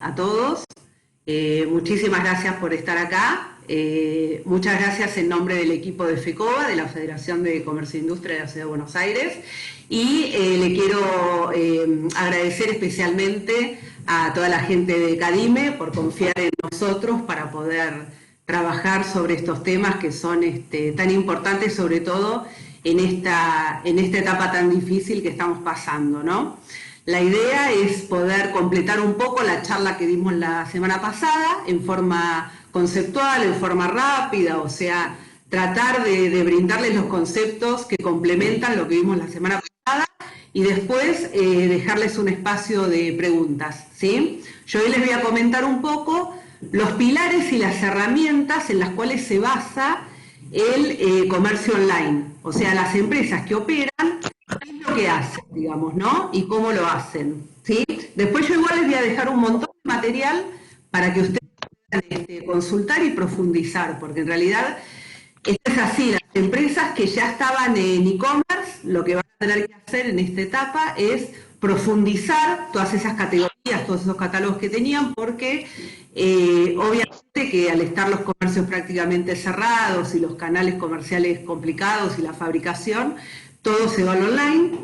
a todos. Muchísimas gracias por estar acá. Muchas gracias en nombre del equipo de FECOBA, de la Federación de Comercio e Industria de la Ciudad de Buenos Aires. Y le quiero agradecer especialmente a toda la gente de CADIME por confiar en nosotros para poder trabajar sobre estos temas que son tan importantes, sobre todo en esta etapa tan difícil que estamos pasando, ¿no? La idea es poder completar un poco la charla que dimos la semana pasada en forma conceptual, en forma rápida, o sea, tratar de brindarles los conceptos que complementan lo que vimos la semana pasada y después dejarles un espacio de preguntas, ¿sí? Yo hoy les voy a comentar un poco los pilares y las herramientas en las cuales se basa el comercio online, o sea, las empresas que operan, qué es lo que hacen, digamos, ¿no? Y cómo lo hacen, ¿sí? Después yo igual les voy a dejar un montón de material para que ustedes puedan consultar y profundizar, porque en realidad esto es así, las empresas que ya estaban en e-commerce, lo que van a tener que hacer en esta etapa es profundizar todas esas categorías, todos esos catálogos que tenían, porque obviamente que al estar los comercios prácticamente cerrados y los canales comerciales complicados y la fabricación, todo se va al online,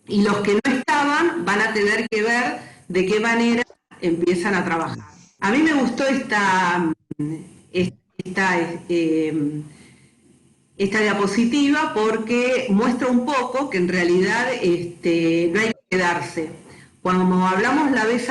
y los que no estaban van a tener que ver de qué manera empiezan a trabajar. A mí me gustó esta diapositiva porque muestra un poco que en realidad no hay que quedarse. Cuando hablamos la vez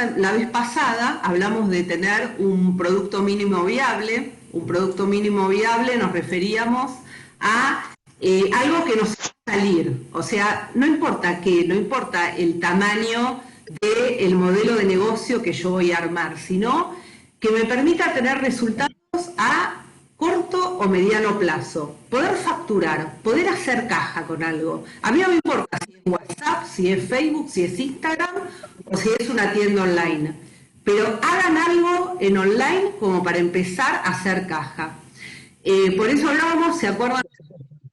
pasada, hablamos de tener un producto mínimo viable. Un producto mínimo viable nos referíamos a algo que nos va a salir. O sea, no importa qué, no importa el tamaño del modelo de negocio que yo voy a armar, sino que me permita tener resultados a corto o mediano plazo, poder facturar, poder hacer caja con algo. A mí no me importa si es WhatsApp, si es Facebook, si es Instagram o si es una tienda online, pero hagan algo en online como para empezar a hacer caja. Por eso hablábamos, ¿se acuerdan?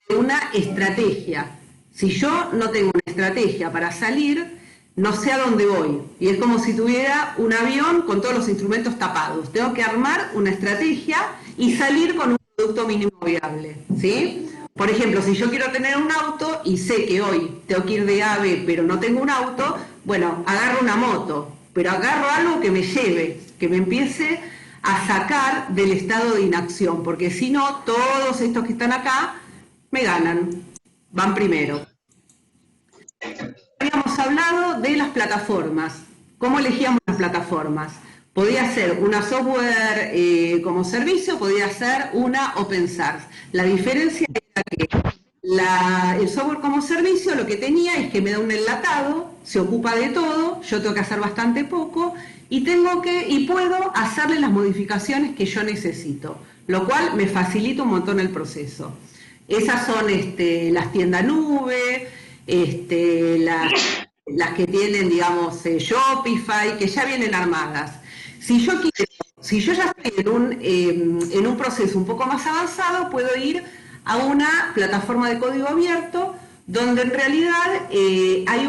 De una estrategia. Si yo no tengo una estrategia para salir, no sé a dónde voy. Y es como si tuviera un avión con todos los instrumentos tapados. Tengo que armar una estrategia y salir con un producto mínimo viable, ¿sí? Por ejemplo, si yo quiero tener un auto y sé que hoy tengo que ir de A a B, pero no tengo un auto, bueno, agarro una moto, pero agarro algo que me lleve, que me empiece a sacar del estado de inacción, porque si no, todos estos que están acá me ganan, van primero. Habíamos hablado de las plataformas. ¿Cómo elegíamos las plataformas? Podía ser una software como servicio, podía ser una open source. La diferencia era que el software como servicio lo que tenía es que me da un enlatado, se ocupa de todo, yo tengo que hacer bastante poco y puedo hacerle las modificaciones que yo necesito, lo cual me facilita un montón el proceso. Esas son las tiendas nube, las que tienen, digamos, Shopify, que ya vienen armadas. Si yo ya estoy en un proceso un poco más avanzado, puedo ir a una plataforma de código abierto, donde en realidad hay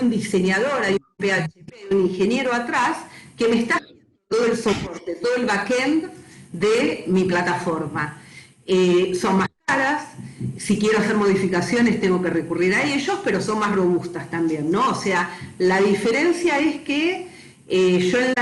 un diseñador, hay un PHP, un ingeniero atrás, que me está haciendo todo el soporte, todo el backend de mi plataforma. Son más caras, si quiero hacer modificaciones tengo que recurrir a ellos, pero son más robustas también, ¿no? O sea, la diferencia es que yo en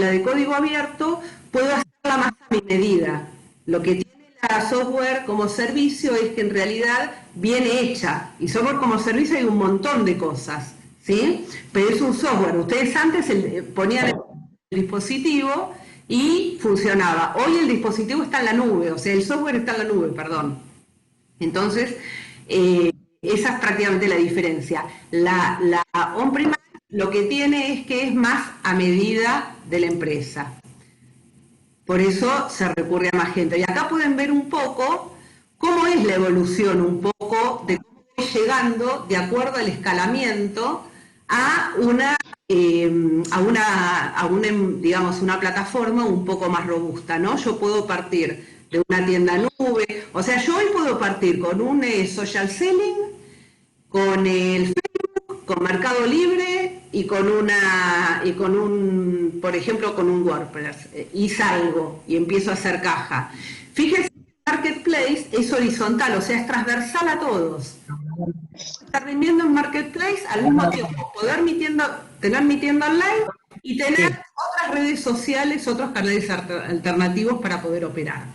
la de código abierto puedo hacerla más a mi medida. Lo que tiene la software como servicio es que en realidad viene hecha, y software como servicio hay un montón de cosas, ¿sí? Pero es un software. Ustedes antes ponían el dispositivo y funcionaba. Hoy el dispositivo está en la nube, o sea, el software está en la nube, perdón. Entonces, esa es prácticamente la diferencia. La on-premise lo que tiene es que es más a medida de la empresa. Por eso se recurre a más gente. Y acá pueden ver un poco cómo es la evolución, un poco de cómo voy llegando de acuerdo al escalamiento a una digamos, una plataforma un poco más robusta, ¿no? Yo puedo partir de una tienda nube, o sea, yo hoy puedo partir con un social selling, con el Facebook, con Mercado Libre por ejemplo, con un WordPress, y salgo y empiezo a hacer caja. Fíjense que el Marketplace es horizontal, o sea, es transversal a todos. Estar vendiendo en Marketplace, al mismo tiempo tener mi tienda online y tener otras redes sociales, otros canales alternativos para poder operar.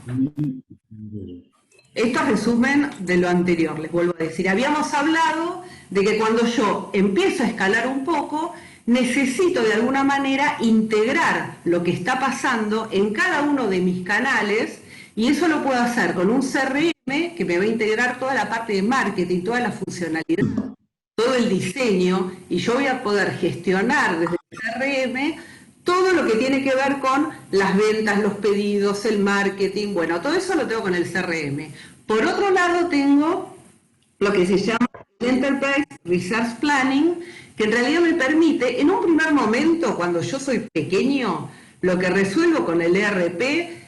Esto es resumen de lo anterior, les vuelvo a decir. Habíamos hablado de que cuando yo empiezo a escalar un poco, necesito de alguna manera integrar lo que está pasando en cada uno de mis canales, y eso lo puedo hacer con un CRM que me va a integrar toda la parte de marketing, toda la funcionalidad, todo el diseño, y yo voy a poder gestionar desde el CRM todo lo que tiene que ver con las ventas, los pedidos, el marketing. Bueno, todo eso lo tengo con el CRM. Por otro lado, tengo lo que se llama Enterprise Resource Planning, que en realidad me permite, en un primer momento, cuando yo soy pequeño, lo que resuelvo con el ERP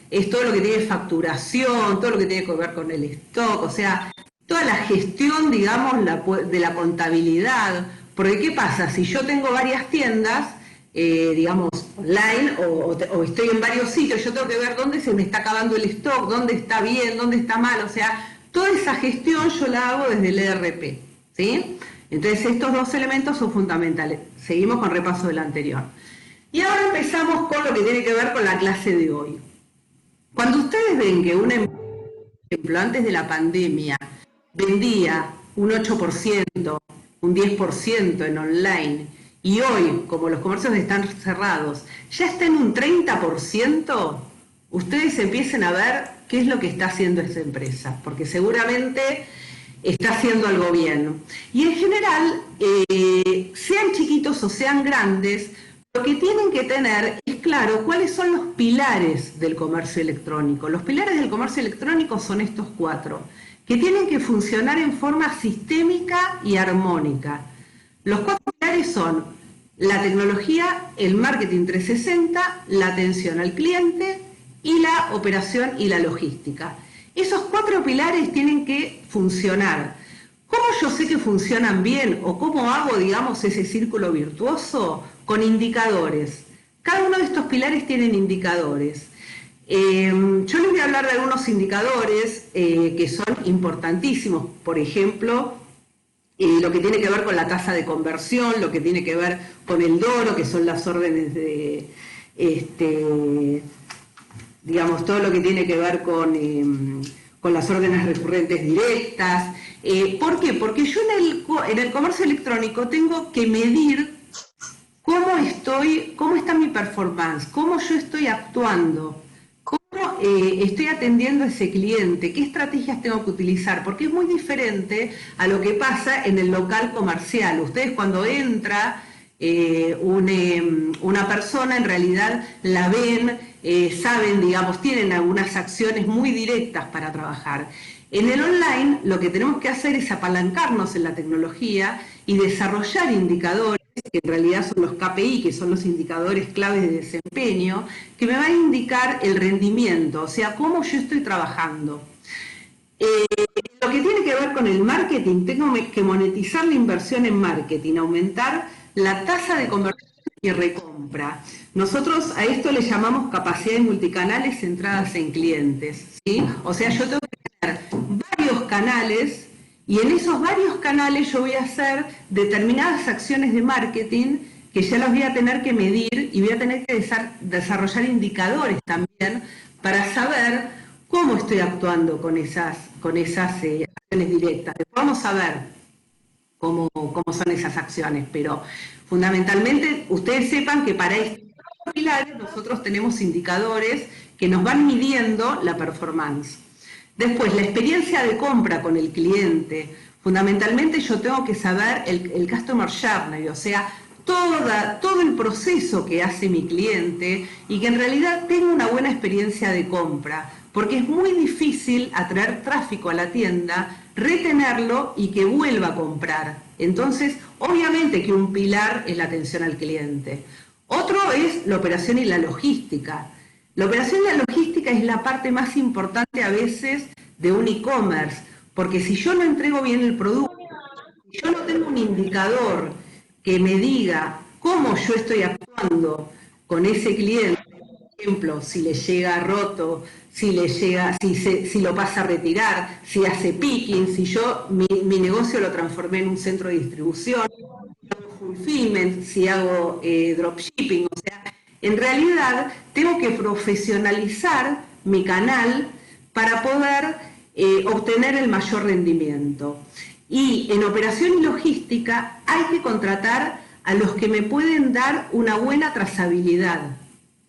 es todo lo que tiene facturación, todo lo que tiene que ver con el stock, o sea, toda la gestión, digamos, de la contabilidad. Porque ¿qué pasa? Si yo tengo varias tiendas, digamos, online, o estoy en varios sitios, yo tengo que ver dónde se me está acabando el stock, dónde está bien, dónde está mal, o sea, toda esa gestión yo la hago desde el ERP, ¿sí? Entonces estos dos elementos son fundamentales. Seguimos con repaso del anterior. Y ahora empezamos con lo que tiene que ver con la clase de hoy. Cuando ustedes ven que una empresa, por ejemplo, antes de la pandemia, vendía un 8%, un 10% en online, y hoy, como los comercios están cerrados, ya está en un 30%, ustedes empiecen a ver qué es lo que está haciendo esa empresa, porque seguramente está haciendo algo bien. Y en general, sean chiquitos o sean grandes, lo que tienen que tener es claro cuáles son los pilares del comercio electrónico. Los pilares del comercio electrónico son estos 4, que tienen que funcionar en forma sistémica y armónica. Los 4 pilares son la tecnología, el marketing 360, la atención al cliente y la operación y la logística. Esos 4 pilares tienen que funcionar. ¿Cómo yo sé que funcionan bien o cómo hago, digamos, ese círculo virtuoso? Con indicadores. Cada uno de estos pilares tienen indicadores. Yo les voy a hablar de algunos indicadores que son importantísimos. Por ejemplo, lo que tiene que ver con la tasa de conversión, lo que tiene que ver con el DORO, que son las órdenes de, digamos, todo lo que tiene que ver con las órdenes recurrentes directas. ¿Por qué? Porque yo en el comercio electrónico tengo que medir cómo está mi performance, cómo yo estoy actuando, cómo estoy atendiendo a ese cliente, qué estrategias tengo que utilizar, porque es muy diferente a lo que pasa en el local comercial. Ustedes cuando entra una persona, en realidad la ven, saben, digamos, tienen algunas acciones muy directas para trabajar. En el online lo que tenemos que hacer es apalancarnos en la tecnología y desarrollar indicadores, que en realidad son los KPI, que son los indicadores claves de desempeño, que me van a indicar el rendimiento, o sea, cómo yo estoy trabajando. Lo que tiene que ver con el marketing, tengo que monetizar la inversión en marketing, aumentar la tasa de conversión y recompra. Nosotros a esto le llamamos capacidades multicanales centradas en clientes, ¿sí? O sea, yo tengo que tener varios canales y en esos varios canales yo voy a hacer determinadas acciones de marketing que ya las voy a tener que medir y voy a tener que desarrollar indicadores también para saber cómo estoy actuando con esas acciones directas. Después vamos a ver cómo son esas acciones, pero fundamentalmente ustedes sepan que para estos pilares nosotros tenemos indicadores que nos van midiendo la performance. Después, la experiencia de compra con el cliente. Fundamentalmente yo tengo que saber el customer journey, o sea, todo el proceso que hace mi cliente y que en realidad tenga una buena experiencia de compra, porque es muy difícil atraer tráfico a la tienda, retenerlo y que vuelva a comprar. Entonces, obviamente que un pilar es la atención al cliente. Otro es la operación y la logística. La operación y la logística es la parte más importante a veces de un e-commerce, porque si yo no entrego bien el producto, si yo no tengo un indicador que me diga cómo yo estoy actuando con ese cliente, por ejemplo, si le llega roto, si le llega, si lo pasa a retirar, si hace picking, si yo mi negocio lo transformé en un centro de distribución, fulfillment, si hago dropshipping, o sea, en realidad tengo que profesionalizar mi canal para poder obtener el mayor rendimiento. Y en operación y logística hay que contratar a los que me pueden dar una buena trazabilidad,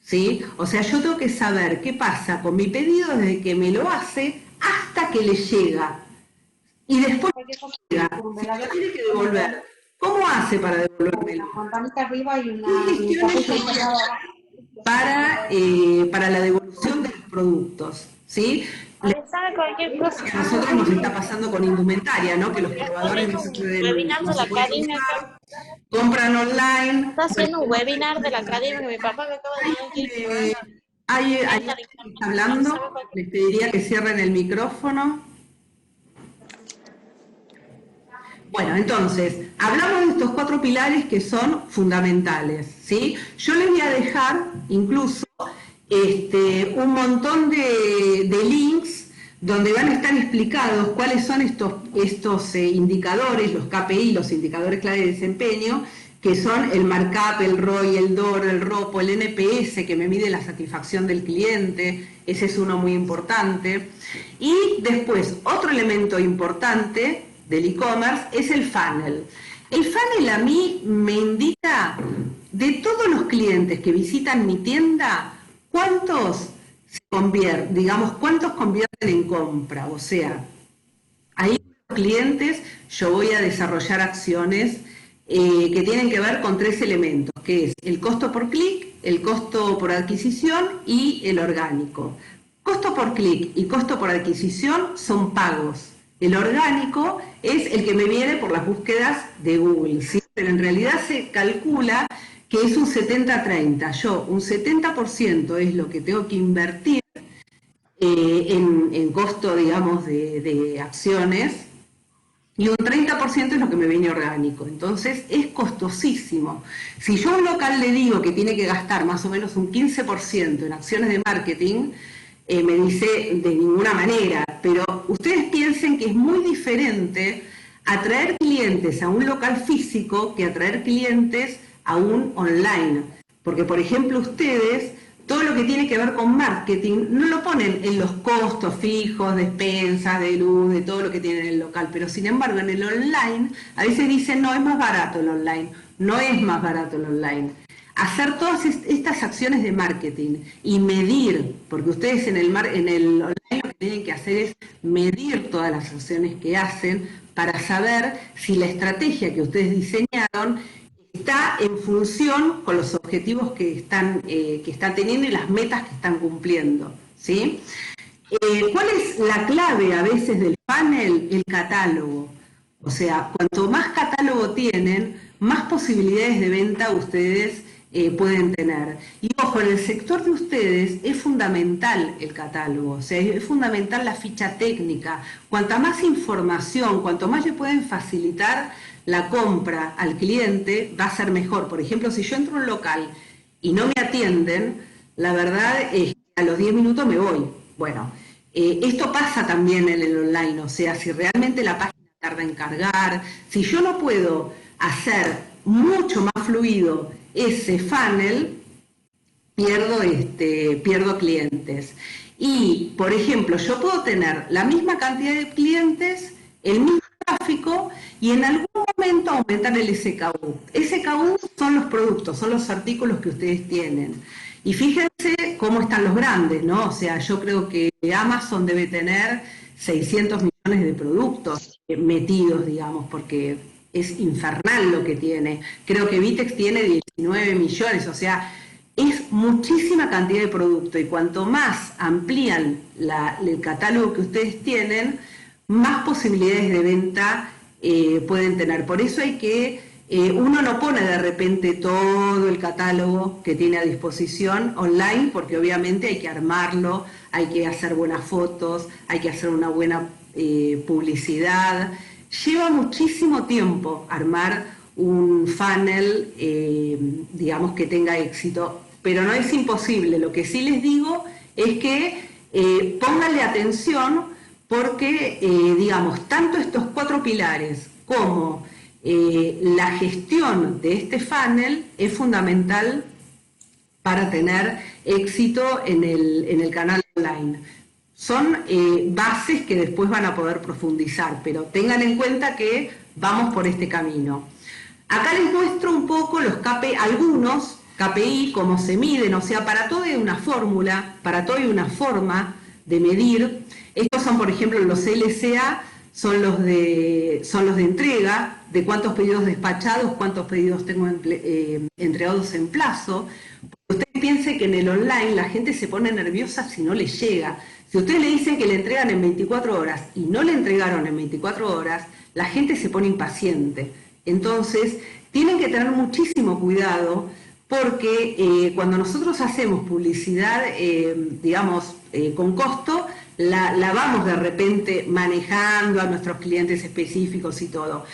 ¿sí? O sea, yo tengo que saber qué pasa con mi pedido desde que me lo hace hasta que le llega. Y después llega, si me lo tiene que devolver, ¿cómo hace para devolvérmelo? ¿Qué gestiones para la devolución de los productos? ¿Sí? Cualquier cosa. A nosotros nos está pasando con indumentaria, ¿no? Que los probadores no se Webinar de la pueden academia. usar, compran online. Está haciendo un webinar de la academia que mi papá me acaba de decir. Hay alguien que está hablando, les pediría que cierren el micrófono. Bueno, entonces, hablamos de estos 4 pilares que son fundamentales, ¿sí? Yo les voy a dejar incluso un montón de links donde van a estar explicados cuáles son estos indicadores, los KPI, los indicadores clave de desempeño, que son el markup, el ROI, el DOR, el ROPO, el NPS, que me mide la satisfacción del cliente, ese es uno muy importante. Y después, otro elemento importante del e-commerce es el funnel. El funnel a mí me indica de todos los clientes que visitan mi tienda, cuántos cuántos convierten en compra. O sea, ahí los clientes yo voy a desarrollar acciones que tienen que ver con 3 elementos, que es el costo por clic, el costo por adquisición y el orgánico. Costo por clic y costo por adquisición son pagos. El orgánico es el que me viene por las búsquedas de Google, ¿sí? Pero en realidad se calcula que es un 70-30. Yo, un 70% es lo que tengo que invertir en costo, digamos, de acciones, y un 30% es lo que me viene orgánico. Entonces es costosísimo. Si yo a un local le digo que tiene que gastar más o menos un 15% en acciones de marketing, me dice de ninguna manera, pero ustedes piensen que es muy diferente atraer clientes a un local físico que atraer clientes a un online. Porque, por ejemplo, ustedes, todo lo que tiene que ver con marketing, no lo ponen en los costos fijos, despensas, de luz, de todo lo que tienen en el local, pero sin embargo en el online, a veces dicen, no, es más barato el online. No es más barato el online. Hacer todas estas acciones de marketing y medir, porque ustedes en el online lo que tienen que hacer es medir todas las acciones que hacen para saber si la estrategia que ustedes diseñaron está en función con los objetivos que están teniendo y las metas que están cumpliendo, ¿sí? ¿Cuál es la clave a veces del funnel? El catálogo. O sea, cuanto más catálogo tienen, más posibilidades de venta ustedes pueden tener. Y ojo, en el sector de ustedes es fundamental el catálogo, o sea, es fundamental la ficha técnica. Cuanta más información, cuanto más le pueden facilitar la compra al cliente, va a ser mejor. Por ejemplo, si yo entro a un local y no me atienden, la verdad es que a los 10 minutos me voy. Bueno, esto pasa también en el online, o sea, si realmente la página tarda en cargar, si yo no puedo hacer mucho más fluido ese funnel, pierdo clientes. Y, por ejemplo, yo puedo tener la misma cantidad de clientes, el mismo tráfico y en algún momento aumentar el SKU. SKU son los productos, son los artículos que ustedes tienen. Y fíjense cómo están los grandes, ¿no? O sea, yo creo que Amazon debe tener 600 millones de productos metidos, digamos, porque es infernal lo que tiene. Creo que Vitex tiene 19 millones, o sea, es muchísima cantidad de producto y cuanto más amplían el catálogo que ustedes tienen, más posibilidades de venta pueden tener. Por eso hay que, uno no pone de repente todo el catálogo que tiene a disposición online, porque obviamente hay que armarlo, hay que hacer buenas fotos, hay que hacer una buena publicidad. Lleva muchísimo tiempo armar un funnel, digamos, que tenga éxito. Pero no es imposible. Lo que sí les digo es que pónganle atención porque, digamos, tanto estos 4 pilares como la gestión de este funnel es fundamental para tener éxito en el canal online. Son bases que después van a poder profundizar, pero tengan en cuenta que vamos por este camino. Acá les muestro un poco los algunos KPI, cómo se miden, o sea, para todo hay una fórmula, para todo hay una forma de medir. Estos son, por ejemplo, los LCA, son los de entrega, de cuántos pedidos despachados, cuántos pedidos tengo entregados en plazo. Usted piense que en el online la gente se pone nerviosa si no le llega. Si ustedes le dicen que le entregan en 24 horas y no le entregaron en 24 horas, la gente se pone impaciente. Entonces, tienen que tener muchísimo cuidado porque cuando nosotros hacemos publicidad, digamos, con costo, la vamos de repente manejando a nuestros clientes específicos y todo.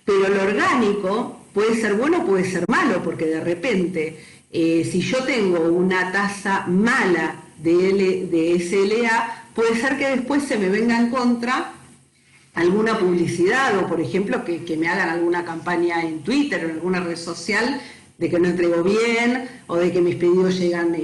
Pero lo orgánico puede ser bueno o puede ser malo, porque de repente, si yo tengo una tasa mala de SLA, puede ser que después se me venga en contra alguna publicidad o, por ejemplo, que me hagan alguna campaña en Twitter o en alguna red social de que no entrego bien o de que mis pedidos llegan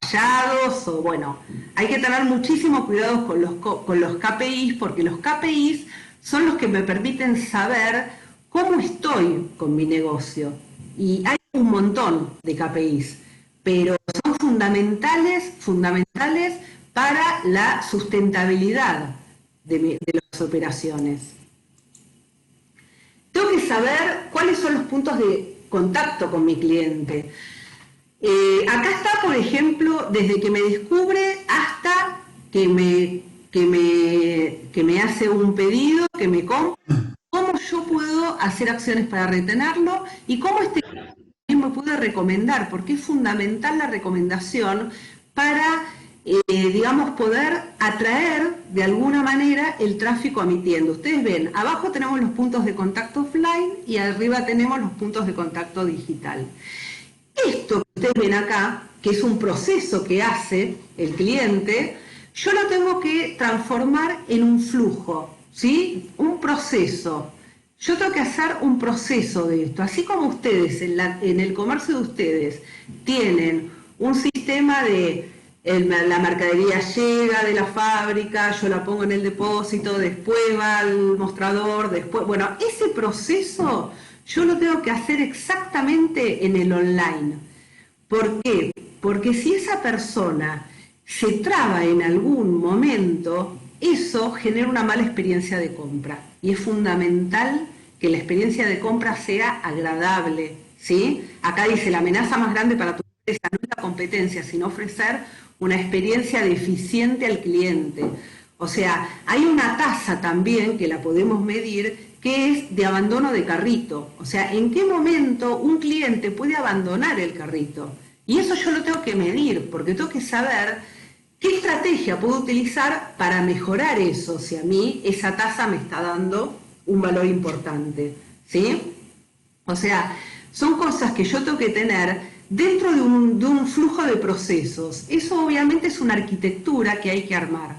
fallados. O bueno, hay que tener muchísimo cuidado con los KPIs, porque los KPIs son los que me permiten saber cómo estoy con mi negocio. Y hay un montón de KPIs, pero son fundamentales para la sustentabilidad de las operaciones. Tengo que saber cuáles son los puntos de contacto con mi cliente. Acá está, por ejemplo, desde que me descubre hasta que me hace un pedido, que me compra, cómo yo puedo hacer acciones para retenerlo y cómo este cliente me puede recomendar, porque es fundamental la recomendación para digamos, poder atraer de alguna manera el tráfico a mi tienda. Ustedes ven, abajo tenemos los puntos de contacto offline y arriba tenemos los puntos de contacto digital. Esto que ustedes ven acá, que es un proceso que hace el cliente, yo lo tengo que transformar en un flujo, ¿sí? Un proceso. Yo tengo que hacer un proceso de esto. Así como ustedes en el comercio de ustedes tienen un sistema de la mercadería llega de la fábrica, yo la pongo en el depósito, después va al mostrador, después... Bueno, ese proceso yo lo tengo que hacer exactamente en el online. ¿Por qué? Porque si esa persona se traba en algún momento, eso genera una mala experiencia de compra. Y es fundamental que la experiencia de compra sea agradable, ¿sí? Acá dice, la amenaza más grande para tu empresa no es la competencia, sino ofrecer una experiencia deficiente al cliente. O sea, hay una tasa también que la podemos medir, que es de abandono de carrito. O sea, ¿en qué momento un cliente puede abandonar el carrito? Y eso yo lo tengo que medir, porque tengo que saber qué estrategia puedo utilizar para mejorar eso, si a mí esa tasa me está dando un valor importante, ¿sí? O sea, son cosas que yo tengo que tener dentro de un flujo de procesos. Eso obviamente es una arquitectura que hay que armar.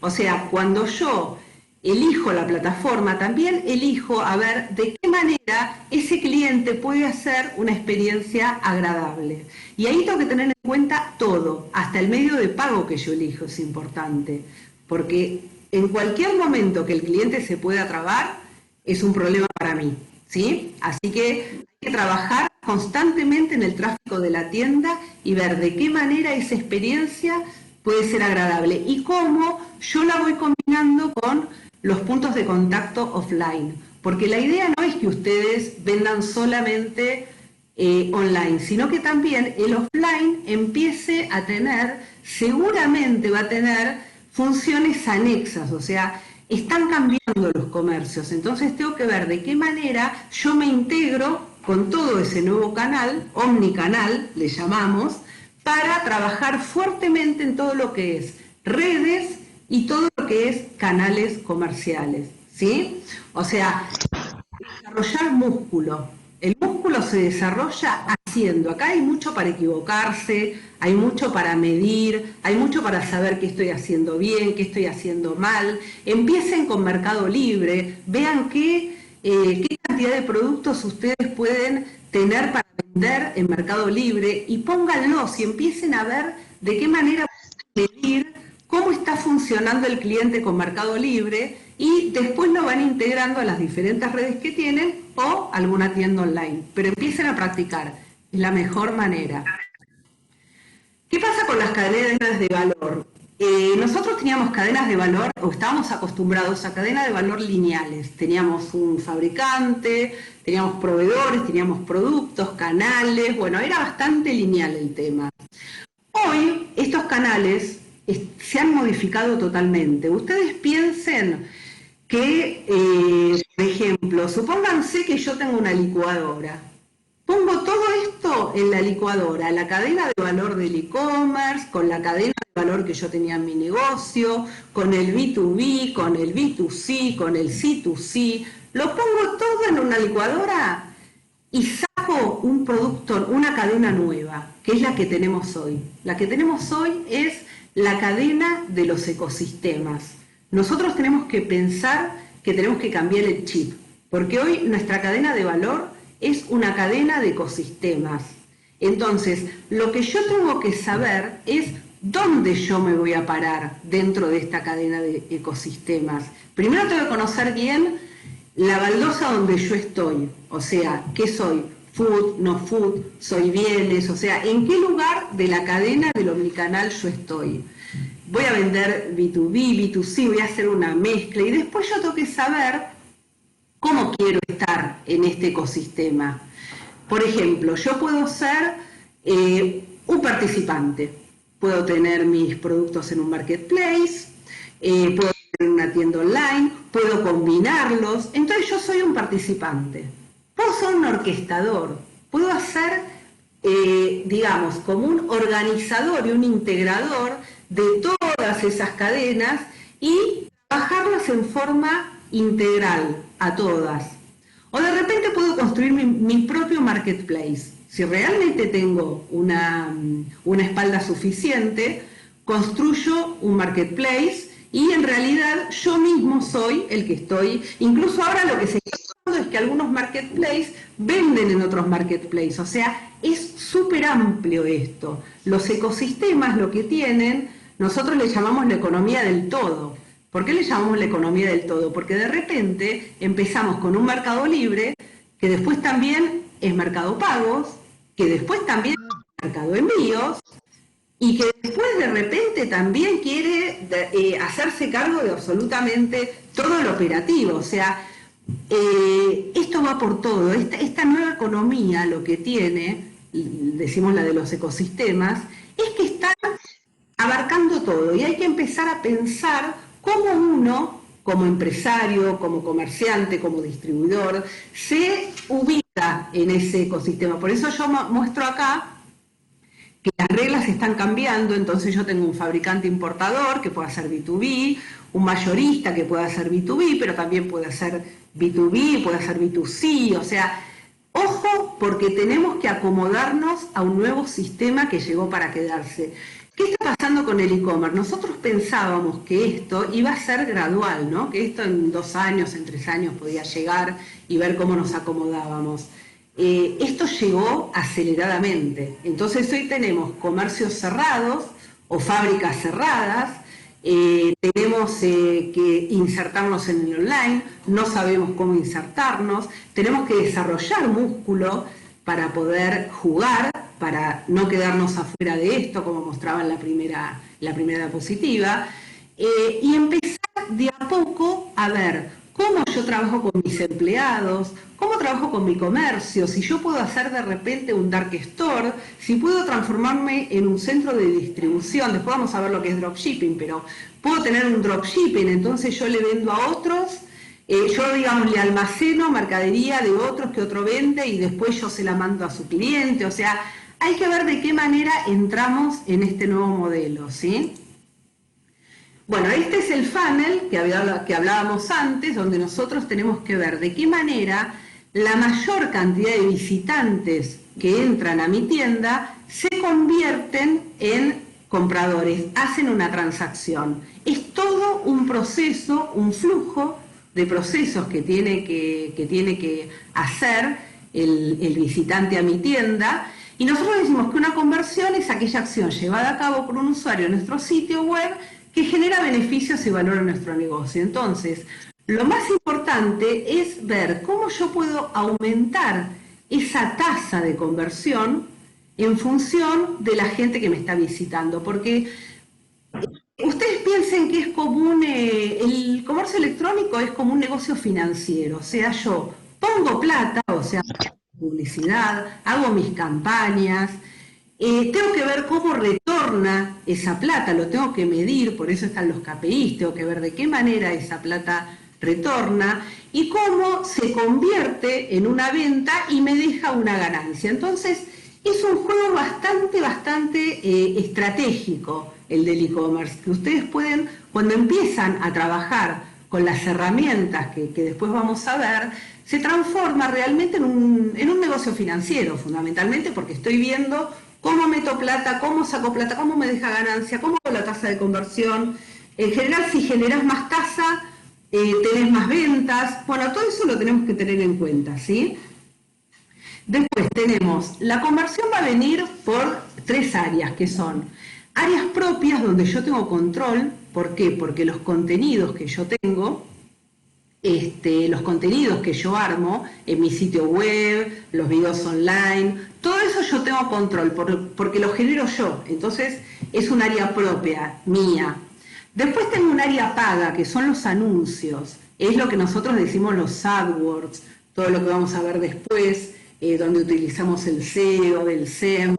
O sea, cuando yo elijo la plataforma, también elijo a ver de qué manera ese cliente puede hacer una experiencia agradable. Y ahí tengo que tener en cuenta todo, hasta el medio de pago que yo elijo es importante, porque en cualquier momento que el cliente se pueda trabar, es un problema para mí, ¿sí? Así que hay que trabajar constantemente en el tráfico de la tienda y ver de qué manera esa experiencia puede ser agradable y cómo yo la voy combinando con los puntos de contacto offline. Porque la idea no es que ustedes vendan solamente online, sino que también el offline empiece a tener, seguramente va a tener funciones anexas, o sea, están cambiando los comercios, entonces tengo que ver de qué manera yo me integro con todo ese nuevo canal, omnicanal le llamamos, para trabajar fuertemente en todo lo que es redes y todo lo que es canales comerciales, ¿sí? O sea, desarrollar músculo. El músculo se desarrolla haciendo. Acá hay mucho para equivocarse, hay mucho para medir, hay mucho para saber qué estoy haciendo bien, qué estoy haciendo mal. Empiecen con Mercado Libre, vean qué cantidad de productos ustedes pueden tener para vender en Mercado Libre y pónganlos y empiecen a ver de qué manera pueden medir cómo está funcionando el cliente con Mercado Libre y después lo van integrando a las diferentes redes que tienen o alguna tienda online. Pero empiecen a practicar, es la mejor manera. ¿Qué pasa con las cadenas de valor? Nosotros teníamos cadenas de valor, o estábamos acostumbrados a cadenas de valor lineales. Teníamos un fabricante, teníamos proveedores, teníamos productos, canales, bueno, era bastante lineal el tema. Hoy estos canales se han modificado totalmente. Ustedes piensen que, por ejemplo, supónganse que yo tengo una licuadora. Pongo todo esto en la licuadora, la cadena de valor del e-commerce, con la cadena de valor que yo tenía en mi negocio, con el B2B, con el B2C, con el C2C. Lo pongo todo en una licuadora y saco un producto, una cadena nueva, que es la que tenemos hoy. La que tenemos hoy es la cadena de los ecosistemas. Nosotros tenemos que pensar que tenemos que cambiar el chip, porque hoy nuestra cadena de valor es una cadena de ecosistemas. Entonces, lo que yo tengo que saber es dónde yo me voy a parar dentro de esta cadena de ecosistemas. Primero tengo que conocer bien la baldosa donde yo estoy, o sea, ¿qué soy? Food, no food, soy bienes, o sea, ¿en qué lugar de la cadena del omnicanal yo estoy? Voy a vender B2B, B2C, voy a hacer una mezcla y después yo tengo que saber cómo quiero estar en este ecosistema. Por ejemplo, yo puedo ser un participante, puedo tener mis productos en un marketplace, puedo tener una tienda online, puedo combinarlos, entonces yo soy un participante. Puedo ser un orquestador, puedo hacer, digamos, como un organizador y un integrador de todas esas cadenas y trabajarlas en forma integral a todas. O de repente puedo construir mi propio marketplace. Si realmente tengo una espalda suficiente, construyo un marketplace y en realidad yo mismo soy el que estoy. Incluso ahora lo que se está haciendo es que algunos marketplaces venden en otros marketplaces. O sea, es súper amplio esto. Los ecosistemas lo que tienen, nosotros le llamamos la economía del todo. ¿Por qué le llamamos la economía del todo? Porque de repente empezamos con un mercado libre, que después también es mercado pagos, que después también es mercado envíos, y que después de repente también quiere hacerse cargo de absolutamente todo el operativo. O sea, esto va por todo. Esta nueva economía lo que tiene, decimos la de los ecosistemas, es que está abarcando todo y hay que empezar a pensar cómo uno, como empresario, como comerciante, como distribuidor, se ubica en ese ecosistema. Por eso yo muestro acá que las reglas están cambiando, entonces yo tengo un fabricante importador que puede hacer B2B, un mayorista que puede hacer B2B, pero también puede hacer B2B, puede hacer B2C, o sea, ojo porque tenemos que acomodarnos a un nuevo sistema que llegó para quedarse. ¿Qué está pasando con el e-commerce? Nosotros pensábamos que esto iba a ser gradual, ¿no? Que esto en 2 años, en 3 años podía llegar y ver cómo nos acomodábamos. Esto llegó aceleradamente. Entonces hoy tenemos comercios cerrados o fábricas cerradas, tenemos que insertarnos en el online, no sabemos cómo insertarnos, tenemos que desarrollar músculo para poder jugar, para no quedarnos afuera de esto, como mostraba en la primera diapositiva, y empezar de a poco a ver cómo yo trabajo con mis empleados, cómo trabajo con mi comercio, si yo puedo hacer de repente un dark store, si puedo transformarme en un centro de distribución. Después vamos a ver lo que es dropshipping, pero puedo tener un dropshipping, entonces yo le vendo a otros, yo, digamos, le almaceno mercadería de otros que otro vende y después yo se la mando a su cliente. O sea, hay que ver de qué manera entramos en este nuevo modelo, ¿sí? Bueno, este es el funnel que hablábamos antes, donde nosotros tenemos que ver de qué manera la mayor cantidad de visitantes que entran a mi tienda se convierten en compradores, hacen una transacción. Es todo un proceso, un flujo de procesos que tiene que hacer el visitante a mi tienda, y nosotros decimos que una conversión es aquella acción llevada a cabo por un usuario en nuestro sitio web que genera beneficios y valor en nuestro negocio. Entonces, lo más importante es ver cómo yo puedo aumentar esa tasa de conversión en función de la gente que me está visitando, porque ustedes piensen que es común, el comercio electrónico es como un negocio financiero, o sea, yo pongo plata, o sea, publicidad, hago mis campañas, tengo que ver cómo retorna esa plata, lo tengo que medir, por eso están los KPIs, tengo que ver de qué manera esa plata retorna y cómo se convierte en una venta y me deja una ganancia. Entonces, es un juego bastante estratégico el del e-commerce, que ustedes pueden, cuando empiezan a trabajar con las herramientas que después vamos a ver, se transforma realmente en un negocio financiero, fundamentalmente, porque estoy viendo cómo meto plata, cómo saco plata, cómo me deja ganancia, cómo hago la tasa de conversión. En general, si generas más tasa, tenés más ventas. Bueno, todo eso lo tenemos que tener en cuenta, ¿sí? Después tenemos, la conversión va a venir por 3 áreas, que son áreas propias donde yo tengo control. ¿Por qué? Porque los contenidos que yo tengo, los contenidos que yo armo en mi sitio web, los videos online, todo eso yo tengo control porque lo genero yo. Entonces es un área propia, mía. Después tengo un área paga, que son los anuncios. Es lo que nosotros decimos los AdWords, todo lo que vamos a ver después, donde utilizamos el SEO, el SEM.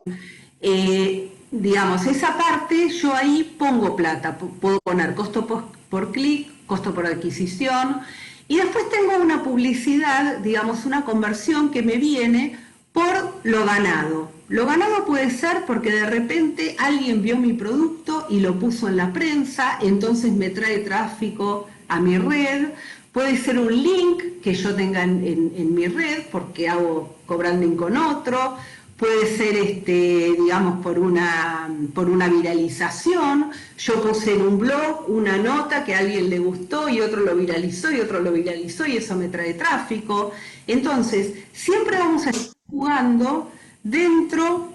Digamos, esa parte yo ahí pongo plata, puedo poner costo por clic, costo por adquisición, y después tengo una publicidad, digamos, una conversión que me viene por lo ganado. Lo ganado puede ser porque de repente alguien vio mi producto y lo puso en la prensa, entonces me trae tráfico a mi red. Puede ser un link que yo tenga en mi red porque hago co-branding con otro. Puede ser, digamos, por una viralización. Yo puse en un blog una nota que a alguien le gustó y otro lo viralizó y otro lo viralizó y eso me trae tráfico. Entonces, siempre vamos a estar jugando dentro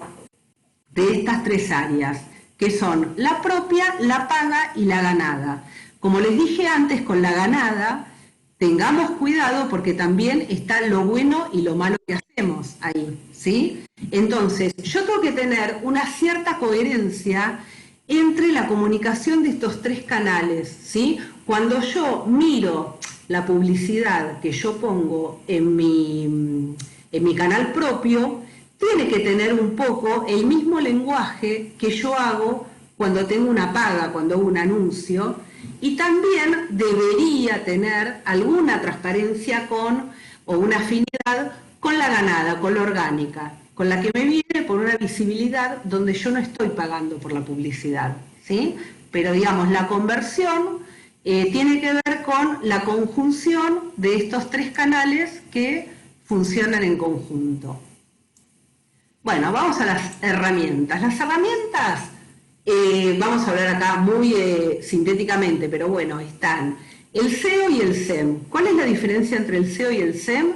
de estas 3 áreas, que son la propia, la paga y la ganada. Como les dije antes, con la ganada, tengamos cuidado porque también está lo bueno y lo malo que hacemos ahí, ¿sí? Entonces, yo tengo que tener una cierta coherencia entre la comunicación de estos 3 canales, ¿sí? Cuando yo miro la publicidad que yo pongo en mi canal propio, tiene que tener un poco el mismo lenguaje que yo hago cuando tengo una paga, cuando hago un anuncio, y también debería tener alguna transparencia o una afinidad con la ganada, con la orgánica, con la que me viene por una visibilidad donde yo no estoy pagando por la publicidad, ¿sí? Pero digamos, la conversión tiene que ver con la conjunción de estos 3 canales que funcionan en conjunto. Bueno, vamos a las herramientas. Las herramientas, vamos a hablar acá muy sintéticamente, pero bueno, están el SEO y el SEM. ¿Cuál es la diferencia entre el SEO y el SEM?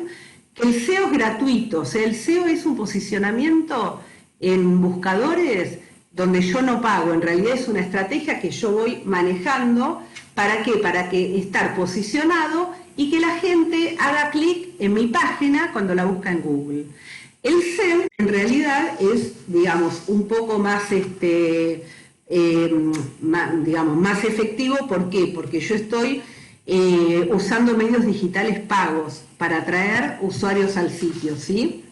Que el SEO es gratuito, o sea, el SEO es un posicionamiento en buscadores donde yo no pago, en realidad es una estrategia que yo voy manejando. ¿Para qué? Para que estar posicionado y que la gente haga clic en mi página cuando la busca en Google. El SEM en realidad es, digamos, un poco más, más efectivo. ¿Por qué? Porque yo estoy usando medios digitales pagos para atraer usuarios al sitio, ¿sí?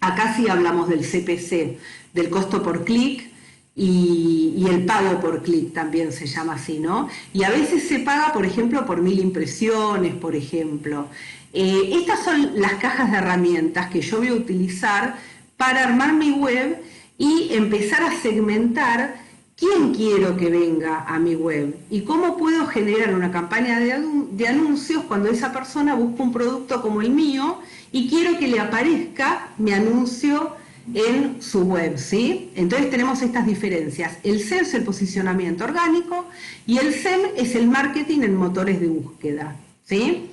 Acá sí hablamos del CPC, del costo por clic, y el pago por clic también se llama así, ¿no? Y a veces se paga, por ejemplo, por 1000 impresiones, por ejemplo. Estas son las cajas de herramientas que yo voy a utilizar para armar mi web y empezar a segmentar quién quiero que venga a mi web y cómo puedo generar una campaña de anuncios cuando esa persona busca un producto como el mío y quiero que le aparezca mi anuncio en su web, ¿sí? Entonces tenemos estas diferencias. El SEO es el posicionamiento orgánico y el SEM es el marketing en motores de búsqueda, ¿sí?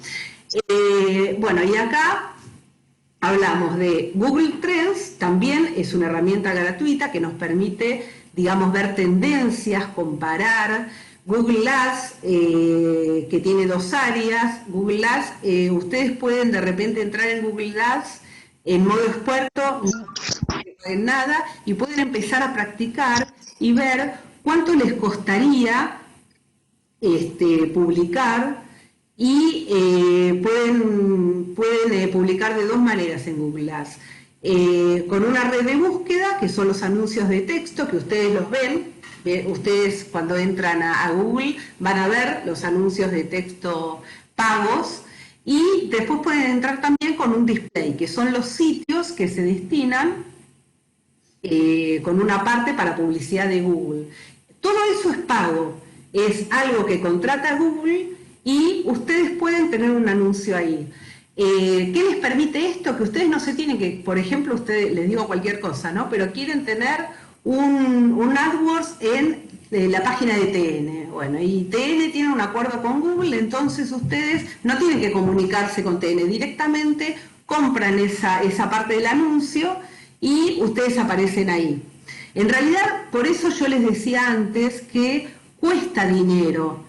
Bueno, y acá hablamos de Google Trends, también es una herramienta gratuita que nos permite, digamos, ver tendencias, comparar. Google Ads, que tiene dos áreas. Google Ads, ustedes pueden de repente entrar en Google Ads en modo experto, no en nada, y pueden empezar a practicar y ver cuánto les costaría publicar, y pueden publicar de dos maneras en Google Ads. Con una red de búsqueda, que son los anuncios de texto, que ustedes los ven. Ustedes cuando entran a Google van a ver los anuncios de texto pagos, y después pueden entrar también con un display, que son los sitios que se destinan con una parte para publicidad de Google. Todo eso es pago, es algo que contrata Google y ustedes pueden tener un anuncio ahí. ¿Qué les permite esto? Que ustedes no se tienen que, por ejemplo, ustedes, les digo cualquier cosa, ¿no? Pero quieren tener un AdWords en la página de TN. Bueno, y TN tiene un acuerdo con Google, entonces ustedes no tienen que comunicarse con TN directamente, compran esa parte del anuncio y ustedes aparecen ahí. En realidad, por eso yo les decía antes que cuesta dinero.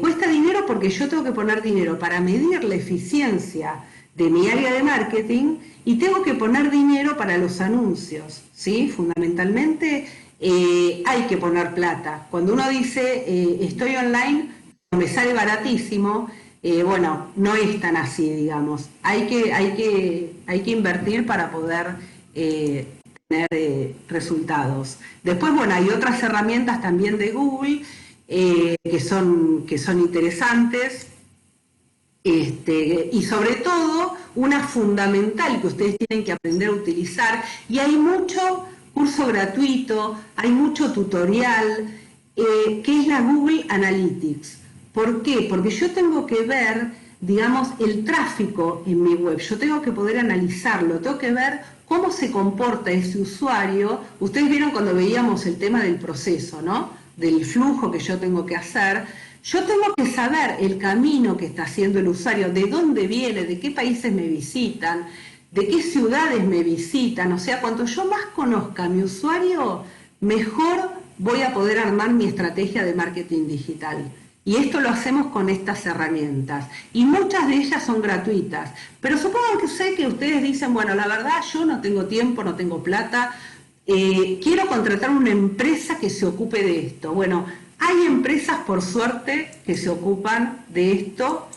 Cuesta dinero porque yo tengo que poner dinero para medir la eficiencia de mi área de marketing y tengo que poner dinero para los anuncios, ¿sí? Fundamentalmente hay que poner plata. Cuando uno dice estoy online, me sale baratísimo, bueno, no es tan así, digamos. Hay que invertir para poder tener resultados. Después, bueno, hay otras herramientas también de Google que son interesantes, y sobre todo una fundamental que ustedes tienen que aprender a utilizar, y hay mucho curso gratuito, hay mucho tutorial, que es la Google Analytics. ¿Por qué? Porque yo tengo que ver, digamos, el tráfico en mi web, yo tengo que poder analizarlo, tengo que ver cómo se comporta ese usuario. Ustedes vieron cuando veíamos el tema del proceso, ¿no? Del flujo que yo tengo que hacer. Yo tengo que saber el camino que está haciendo el usuario, de dónde viene, de qué países me visitan, de qué ciudades me visitan. O sea, cuanto yo más conozca a mi usuario, mejor voy a poder armar mi estrategia de marketing digital. Y esto lo hacemos con estas herramientas. Y muchas de ellas son gratuitas. Pero supongo que sé que ustedes dicen, bueno, la verdad yo no tengo tiempo, no tengo plata, quiero contratar una empresa que se ocupe de esto. Bueno, hay empresas, por suerte, que se ocupan de esto,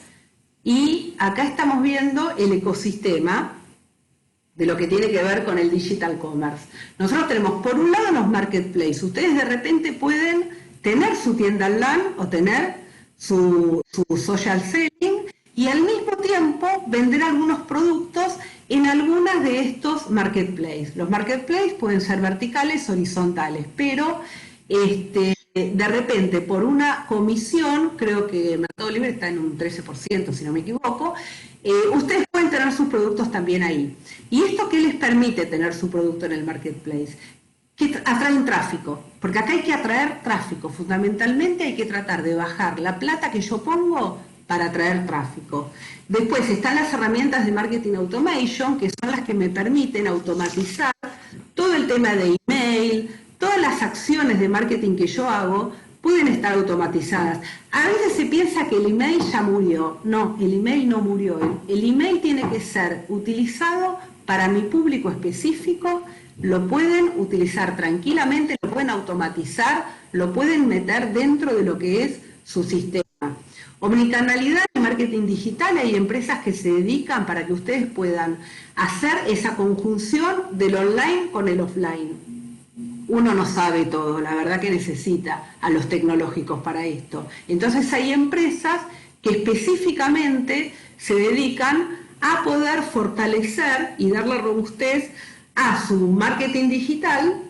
y acá estamos viendo el ecosistema de lo que tiene que ver con el digital commerce. Nosotros tenemos, por un lado, los marketplaces. Ustedes de repente pueden tener su tienda online o tener su social selling y al mismo tiempo vender algunos productos en algunas de estos marketplaces. Los marketplaces pueden ser verticales, horizontales, pero de repente por una comisión, creo que Mercado Libre está en un 13%, si no me equivoco, ustedes pueden tener sus productos también ahí. ¿Y esto qué les permite tener su producto en el marketplace? Que atraen tráfico, porque acá hay que atraer tráfico, fundamentalmente hay que tratar de bajar la plata que yo pongo para atraer tráfico. Después están las herramientas de marketing automation, que son las que me permiten automatizar todo el tema de email, todas las acciones de marketing que yo hago pueden estar automatizadas. A veces se piensa que el email ya murió. No, el email no murió. El email tiene que ser utilizado para mi público específico, lo pueden utilizar tranquilamente, lo pueden automatizar, lo pueden meter dentro de lo que es su sistema. Omnicanalidad y marketing digital, hay empresas que se dedican para que ustedes puedan hacer esa conjunción del online con el offline. Uno no sabe todo, la verdad que necesita a los tecnológicos para esto. Entonces hay empresas que específicamente se dedican a poder fortalecer y darle robustez a su marketing digital,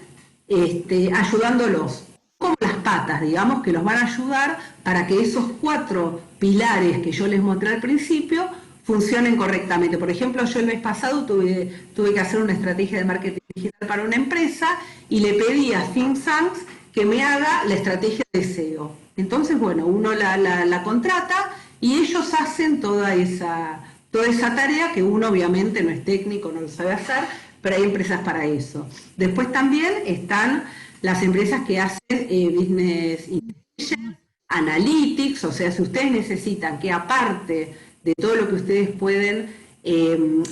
ayudándolos. Como las patas, digamos, que los van a ayudar para que esos 4 pilares que yo les mostré al principio funcionen correctamente. Por ejemplo, yo el mes pasado tuve que hacer una estrategia de marketing digital para una empresa y le pedí a Think Tanks que me haga la estrategia de SEO. Entonces, bueno, uno la contrata y ellos hacen toda esa tarea que uno obviamente no es técnico, no lo sabe hacer, pero hay empresas para eso. Después también están las empresas que hacen business intelligence, analytics, o sea, si ustedes necesitan que aparte de todo lo que ustedes pueden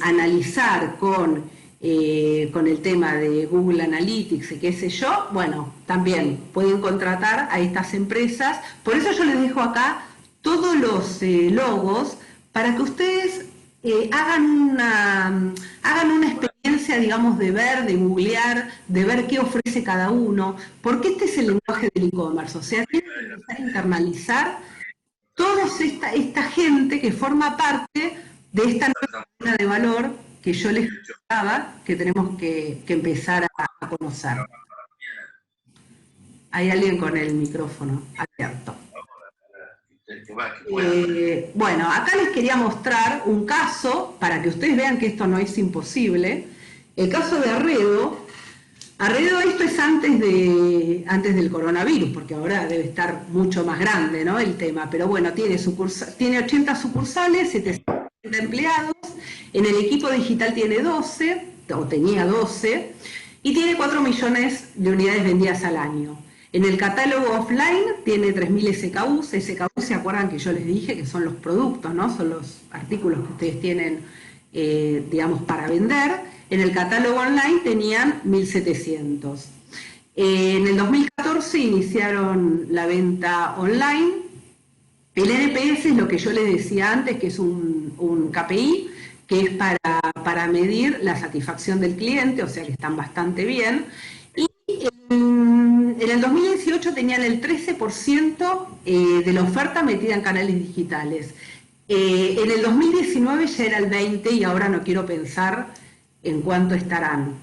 analizar con el tema de Google Analytics y qué sé yo, bueno, también pueden contratar a estas empresas. Por eso yo les dejo acá todos los logos para que ustedes hagan una experiencia, digamos, de ver, de googlear, de ver qué ofrece cada uno, porque este es el lenguaje del e-commerce, o sea, tienen que empezar a internalizar toda esta gente que forma parte de esta nueva cadena de valor que yo les contaba que tenemos que empezar a conocer. Hay alguien con el micrófono abierto. Bueno, acá les quería mostrar un caso para que ustedes vean que esto no es imposible. El caso de Arredo. Arredo, esto es antes del coronavirus, porque ahora debe estar mucho más grande, ¿no?, el tema. Pero bueno, tiene 80 sucursales, 700 empleados. En el equipo digital tiene 12, o tenía 12, y tiene 4 millones de unidades vendidas al año. En el catálogo offline tiene 3.000 SKUs. SKUs, ¿se acuerdan que yo les dije que son los productos, ¿no? Son los artículos que ustedes tienen, digamos, para vender. En el catálogo online tenían 1.700. En el 2014 iniciaron la venta online. El NPS es lo que yo les decía antes, que es un KPI, que es para medir la satisfacción del cliente, o sea que están bastante bien. Y en el 2018 tenían el 13% de la oferta metida en canales digitales. En el 2019 ya era el 20% y ahora no quiero pensar en cuánto estarán.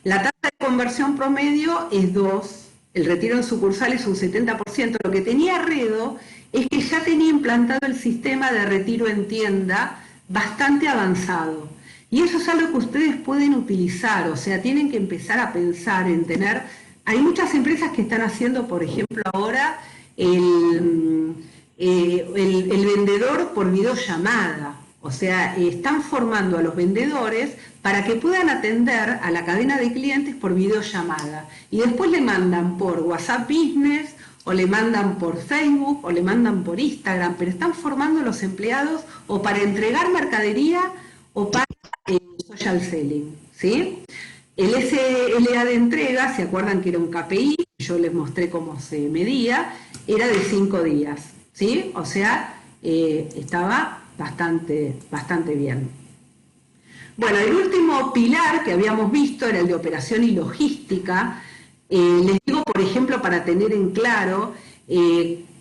La tasa de conversión promedio es 2, el retiro en sucursal es un 70%. Lo que tenía Arredo es que ya tenía implantado el sistema de retiro en tienda bastante avanzado. Y eso es algo que ustedes pueden utilizar, o sea, tienen que empezar a pensar en tener... Hay muchas empresas que están haciendo, por ejemplo, ahora el vendedor por videollamada. O sea, están formando a los vendedores para que puedan atender a la cadena de clientes por videollamada. Y después le mandan por WhatsApp Business, o le mandan por Facebook, o le mandan por Instagram, pero están formando a los empleados o para entregar mercadería o para social selling, ¿sí? El SLA de entrega, ¿se acuerdan que era un KPI? Yo les mostré cómo se medía, era de 5 días, ¿sí? O sea, estaba bastante bien. Bueno, el último pilar que habíamos visto era el de operación y logística. Les digo, por ejemplo, para tener en claro qué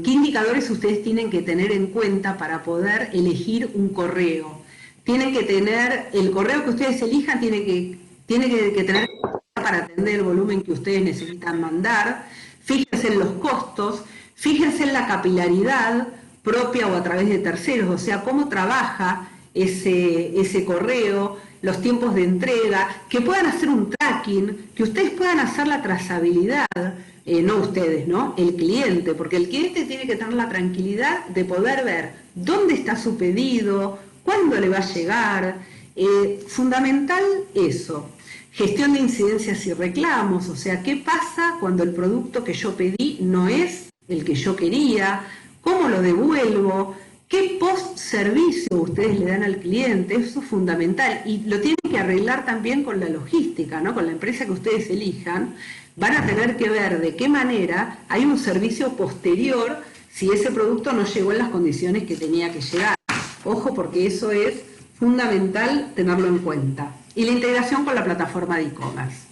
indicadores ustedes tienen que tener en cuenta para poder elegir un correo. Tienen que tener, el correo que ustedes elijan tiene que tener para atender el volumen que ustedes necesitan mandar. Fíjense en los costos, fíjense en la capilaridad propia o a través de terceros, o sea, cómo trabaja ese correo, los tiempos de entrega, que puedan hacer un tracking, que ustedes puedan hacer la trazabilidad, no ustedes, ¿no? El cliente, porque el cliente tiene que tener la tranquilidad de poder ver dónde está su pedido, cuándo le va a llegar. Fundamental eso. Gestión de incidencias y reclamos, o sea, ¿qué pasa cuando el producto que yo pedí no es el que yo quería? ¿Cómo lo devuelvo? ¿Qué post-servicio ustedes le dan al cliente? Eso es fundamental. Y lo tienen que arreglar también con la logística, ¿no? Con la empresa que ustedes elijan. Van a tener que ver de qué manera hay un servicio posterior si ese producto no llegó en las condiciones que tenía que llegar. Ojo, porque eso es fundamental tenerlo en cuenta. Y la integración con la plataforma de e-commerce.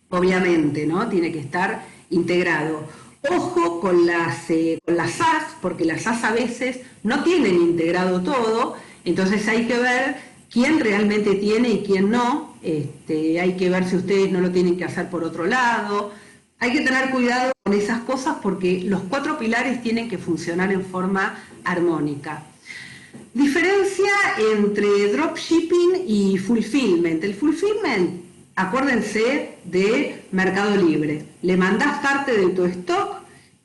Obviamente, ¿no? Tiene que estar integrado. Ojo con las SaaS, porque las SaaS a veces no tienen integrado todo, entonces hay que ver quién realmente tiene y quién no. Hay que ver si ustedes no lo tienen que hacer por otro lado. Hay que tener cuidado con esas cosas porque los 4 pilares tienen que funcionar en forma armónica. Diferencia entre dropshipping y fulfillment. El fulfillment, acuérdense de Mercado Libre. Le mandás parte de tu stock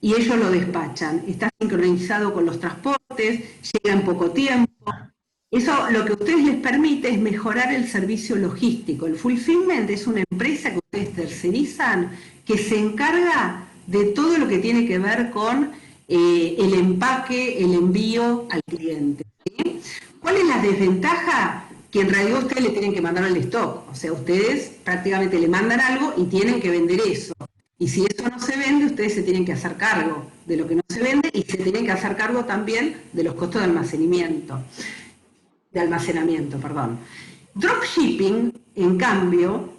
y ellos lo despachan. Está sincronizado con los transportes, llega en poco tiempo. Eso lo que a ustedes les permite es mejorar el servicio logístico. El fulfillment es una empresa que ustedes tercerizan que se encarga de todo lo que tiene que ver con el empaque, el envío al cliente. ¿Sí? ¿Cuál es la desventaja? Que en realidad ustedes le tienen que mandar el stock. O sea, ustedes prácticamente le mandan algo y tienen que vender eso. Y si eso no se vende, ustedes se tienen que hacer cargo de lo que no se vende y se tienen que hacer cargo también de los costos de almacenamiento. Dropshipping, en cambio,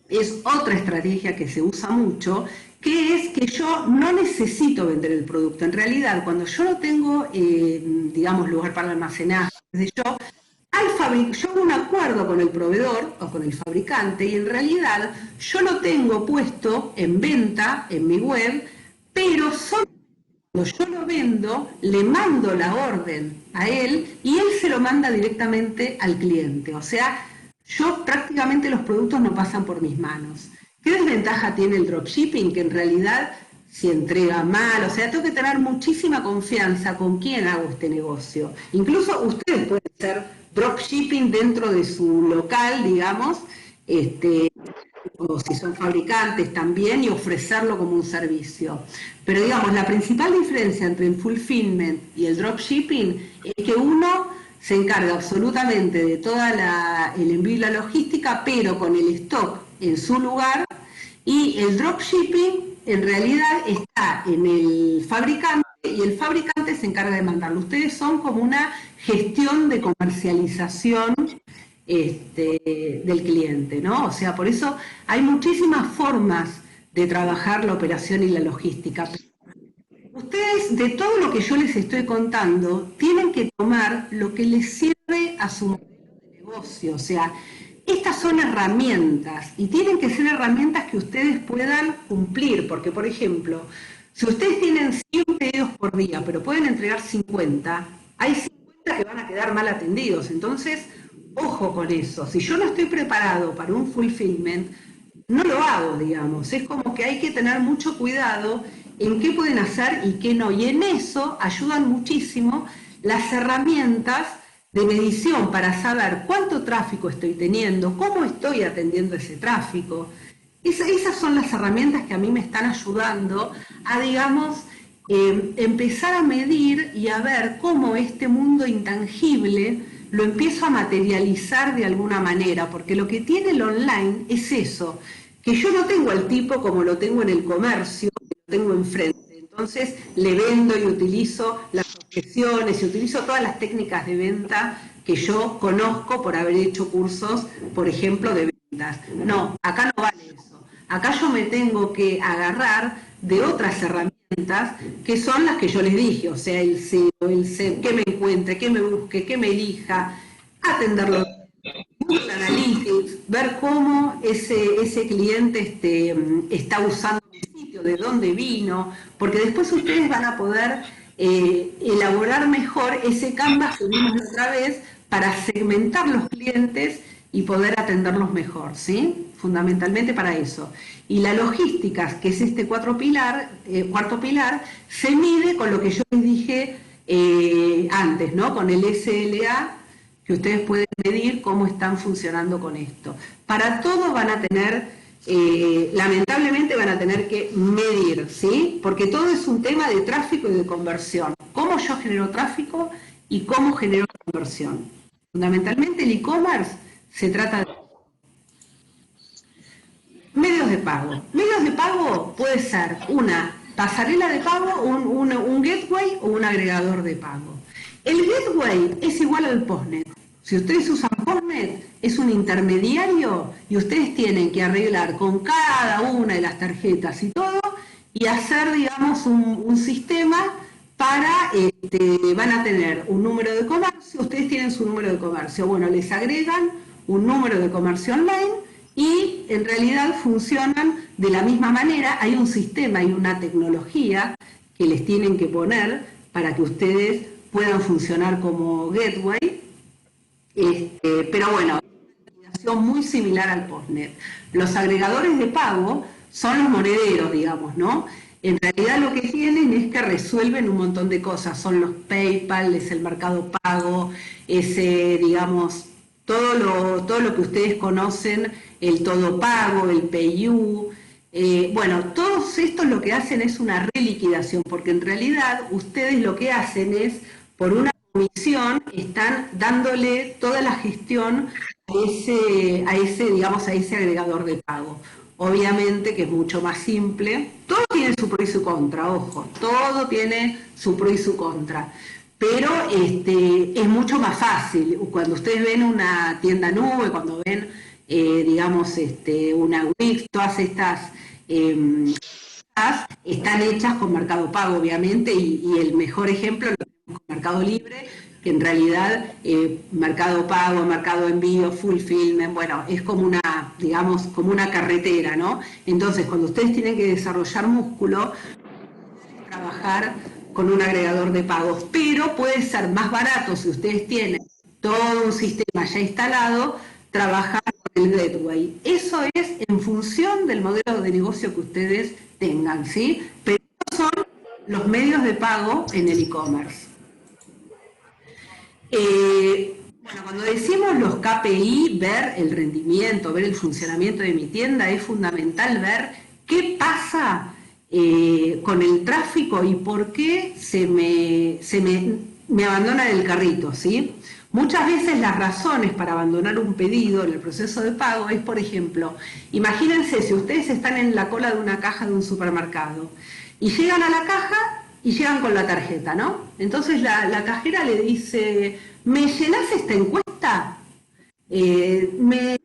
es otra estrategia que se usa mucho, que es que yo no necesito vender el producto. En realidad, cuando yo no tengo, digamos, lugar para almacenar, yo hago un acuerdo con el proveedor o con el fabricante y en realidad yo lo tengo puesto en venta en mi web, pero solo cuando yo lo vendo, le mando la orden a él y él se lo manda directamente al cliente. O sea, yo prácticamente los productos no pasan por mis manos. ¿Qué desventaja tiene el dropshipping? Que en realidad si entrega mal, o sea, tengo que tener muchísima confianza con quién hago este negocio. Incluso ustedes pueden hacer dropshipping dentro de su local, digamos, o si son fabricantes también, y ofrecerlo como un servicio. Pero digamos, la principal diferencia entre el fulfillment y el dropshipping es que uno se encarga absolutamente de toda el envío y la logística, pero con el stock en su lugar, y el dropshipping en realidad está en el fabricante y el fabricante se encarga de mandarlo. Ustedes son como una gestión de comercialización del cliente, ¿no? O sea, por eso hay muchísimas formas de trabajar la operación y la logística. Ustedes, de todo lo que yo les estoy contando, tienen que tomar lo que les sirve a su modelo de negocio. O sea, estas son herramientas y tienen que ser herramientas que ustedes puedan cumplir. Porque, por ejemplo, si ustedes tienen 100 pedidos por día, pero pueden entregar 50, hay 50 que van a quedar mal atendidos. Entonces, ojo con eso. Si yo no estoy preparado para un fulfillment, no lo hago, digamos. Es como que hay que tener mucho cuidado en qué pueden hacer y qué no. Y en eso ayudan muchísimo las herramientas de medición para saber cuánto tráfico estoy teniendo, cómo estoy atendiendo ese tráfico. Esas son las herramientas que a mí me están ayudando a, digamos, empezar a medir y a ver cómo este mundo intangible lo empiezo a materializar de alguna manera, porque lo que tiene el online es eso, que yo no tengo al tipo como lo tengo en el comercio, lo tengo enfrente. Entonces le vendo y utilizo las objeciones y utilizo todas las técnicas de venta que yo conozco por haber hecho cursos, por ejemplo, de ventas. No, acá no vale eso. Acá yo me tengo que agarrar de otras herramientas que son las que yo les dije, o sea, el SEO, que me encuentre, que me busque, que me elija, atenderlo. Google Analytics, ver cómo ese cliente está usando el sitio, de dónde vino, porque después ustedes van a poder elaborar mejor ese canvas que vimos la otra vez para segmentar los clientes y poder atenderlos mejor, ¿sí? Fundamentalmente para eso. Y la logística, que es este cuarto pilar, se mide con lo que yo les dije antes, ¿no? Con el SLA, que ustedes pueden medir cómo están funcionando con esto. Para todo van a tener, lamentablemente van a tener que medir, ¿sí? Porque todo es un tema de tráfico y de conversión. Cómo yo genero tráfico y cómo genero conversión. Fundamentalmente el e-commerce se trata de medios de pago. Medios de pago puede ser una pasarela de pago, un gateway o un agregador de pago. El gateway es igual al postnet. Si ustedes usan postnet, es un intermediario y ustedes tienen que arreglar con cada una de las tarjetas y todo y hacer, digamos, un sistema para, van a tener un número de comercio, ustedes tienen su número de comercio, bueno, les agregan un número de comercio online y en realidad funcionan de la misma manera, hay un sistema y una tecnología que les tienen que poner para que ustedes puedan funcionar como gateway, pero bueno, muy similar al postnet. Los agregadores de pago son los monederos, digamos, ¿no? En realidad lo que tienen es que resuelven un montón de cosas. Son los PayPal, es el Mercado Pago, es, digamos, todo lo que ustedes conocen, el Todo Pago, el PayU. Bueno, todos estos lo que hacen es una reliquidación, porque en realidad ustedes lo que hacen es, por una comisión, están dándole toda la gestión digamos, a ese agregador de pago. Obviamente que es mucho más simple, todo tiene su pro y su contra, ojo, todo tiene su pro y su contra, pero es mucho más fácil. Cuando ustedes ven una tienda nube, cuando ven, digamos, una Wix, todas estas están hechas con Mercado Pago, obviamente, y el mejor ejemplo lo tenemos con Mercado Libre, que en realidad Mercado Pago, Mercado Envío, Fulfillment, bueno, es como una, digamos, como una carretera, ¿no? Entonces, cuando ustedes tienen que desarrollar músculo, trabajar con un agregador de pagos, pero puede ser más barato si ustedes tienen todo un sistema ya instalado, trabajar con el gateway. Eso es en función del modelo de negocio que ustedes tengan, ¿sí? Pero son los medios de pago en el e-commerce. Bueno, cuando decimos los KPI, ver el rendimiento, ver el funcionamiento de mi tienda, es fundamental ver qué pasa con el tráfico y por qué me abandona del carrito, ¿sí? Muchas veces las razones para abandonar un pedido en el proceso de pago es, por ejemplo, imagínense si ustedes están en la cola de una caja de un supermercado y llegan a la caja y llegan con la tarjeta, ¿no? Entonces la cajera le dice, ¿me llenás esta encuesta? ¿Me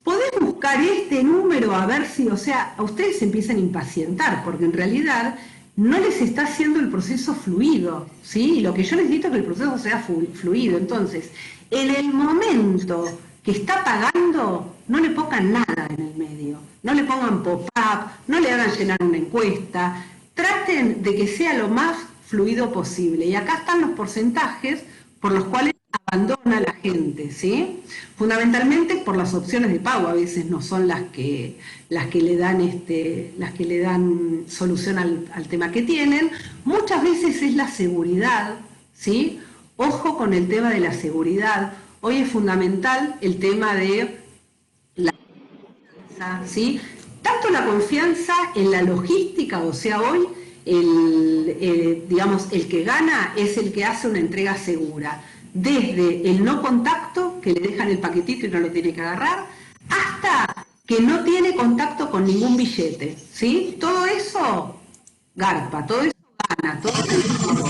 podés buscar este número a ver si, o sea, a ustedes se empiezan a impacientar, porque en realidad no les está haciendo el proceso fluido, ¿sí? Y lo que yo necesito es que el proceso sea fluido. Entonces, en el momento que está pagando, no le pongan nada en el medio, no le pongan pop-up, no le hagan llenar una encuesta, traten de que sea lo más fluido posible. Y acá están los porcentajes por los cuales abandona la gente, ¿sí? Fundamentalmente por las opciones de pago, a veces no son las que le dan solución al tema que tienen. Muchas veces es la seguridad, ¿sí? Ojo con el tema de la seguridad. Hoy es fundamental el tema de la confianza, ¿sí? Tanto la confianza en la logística, o sea, hoy digamos, el que gana es el que hace una entrega segura. Desde el no contacto, que le dejan el paquetito y no lo tiene que agarrar, hasta que no tiene contacto con ningún billete, ¿sí? Todo eso garpa, todo eso gana, todo eso.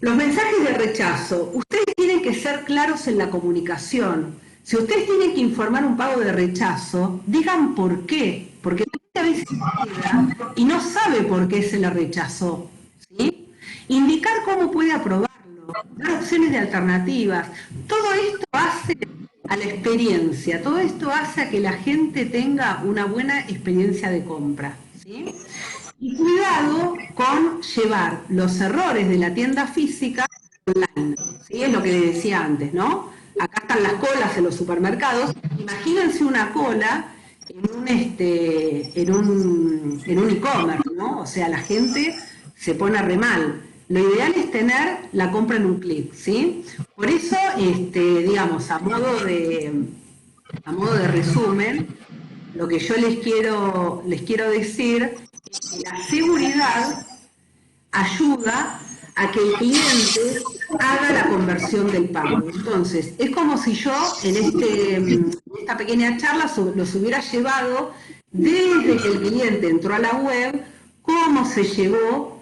Los mensajes de rechazo, ustedes tienen que ser claros en la comunicación. Si ustedes tienen que informar un pago de rechazo, digan por qué, porque a veces queda y no sabe por qué se le rechazó, ¿sí? Indicar cómo puede aprobarlo, dar opciones de alternativas, todo esto hace a la experiencia, todo esto hace a que la gente tenga una buena experiencia de compra, ¿sí? Y cuidado con llevar los errores de la tienda física online, ¿sí? Es lo que les decía antes, ¿no? Acá están las colas en los supermercados, imagínense una cola en un e-commerce, ¿no? O sea, la gente se pone re mal. Lo ideal es tener la compra en un clic, ¿sí? Por eso, digamos, a modo de resumen, lo que yo les quiero decir es que la seguridad ayuda a que el cliente haga la conversión del pago. Entonces, es como si yo en esta pequeña charla los hubiera llevado desde que el cliente entró a la web, cómo se llevó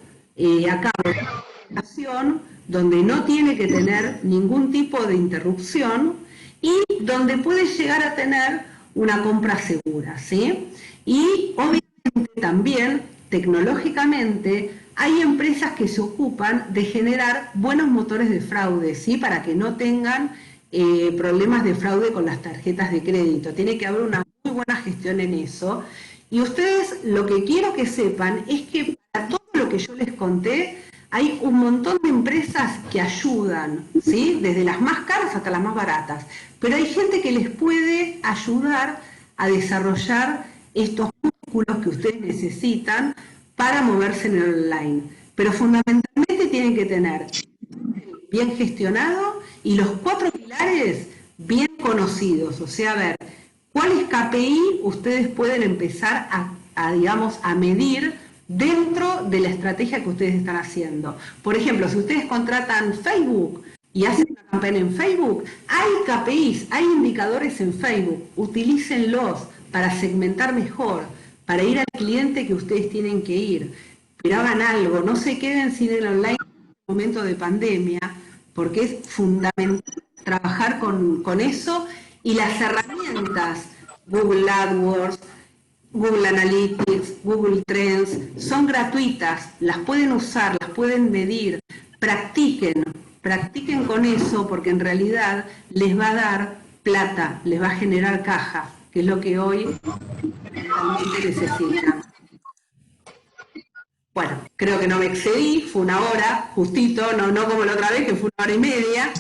a cabo la operación, donde no tiene que tener ningún tipo de interrupción y donde puede llegar a tener una compra segura, ¿sí? Y obviamente también, tecnológicamente, hay empresas que se ocupan de generar buenos motores de fraude, ¿sí? Para que no tengan problemas de fraude con las tarjetas de crédito. Tiene que haber una muy buena gestión en eso. Y ustedes, lo que quiero que sepan es que para todo lo que yo les conté, hay un montón de empresas que ayudan, ¿sí? Desde las más caras hasta las más baratas, pero hay gente que les puede ayudar a desarrollar estos músculos que ustedes necesitan para moverse en el online. Pero fundamentalmente tienen que tener bien gestionado y los 4 pilares bien conocidos. O sea, a ver, ¿cuáles KPI ustedes pueden empezar digamos, a medir dentro de la estrategia que ustedes están haciendo? Por ejemplo, si ustedes contratan Facebook y hacen una campaña en Facebook, hay KPIs, hay indicadores en Facebook, utilícenlos para segmentar mejor, para ir al cliente que ustedes tienen que ir. Pero hagan algo, no se queden sin el online en este momento de pandemia, porque es fundamental trabajar con eso, y las herramientas, Google AdWords, Google Analytics, Google Trends, son gratuitas, las pueden usar, las pueden medir, practiquen con eso, porque en realidad les va a dar plata, les va a generar caja, que es lo que hoy realmente necesitan. Bueno, creo que no me excedí, fue una hora, justito, no como la otra vez, que fue 1 hora y media.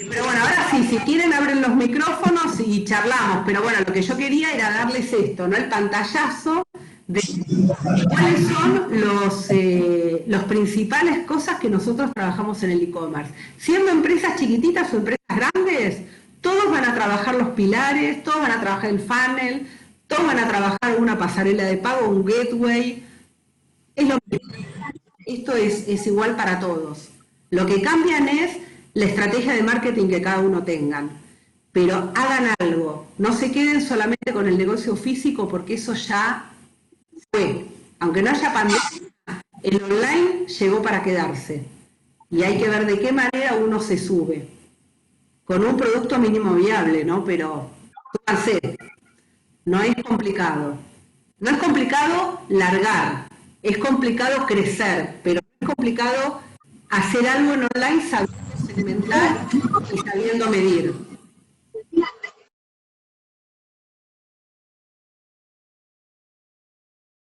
Pero bueno, ahora sí, si quieren abren los micrófonos y charlamos, pero bueno, lo que yo quería era darles esto, ¿no? El pantallazo de cuáles son los principales cosas que nosotros trabajamos en el e-commerce. Siendo empresas chiquititas o empresas grandes, todos van a trabajar los pilares, todos van a trabajar el funnel, todos van a trabajar una pasarela de pago, un gateway. Es lo mismo. Esto es igual para todos. Lo que cambian es la estrategia de marketing que cada uno tengan. Pero hagan algo. No se queden solamente con el negocio físico, porque eso ya fue. Aunque no haya pandemia, el online llegó para quedarse. Y hay que ver de qué manera uno se sube. Con un producto mínimo viable, ¿no? Pero súbanse. No es complicado. No es complicado largar. Es complicado crecer, pero no es complicado hacer algo en online sabiendo segmentar y sabiendo medir.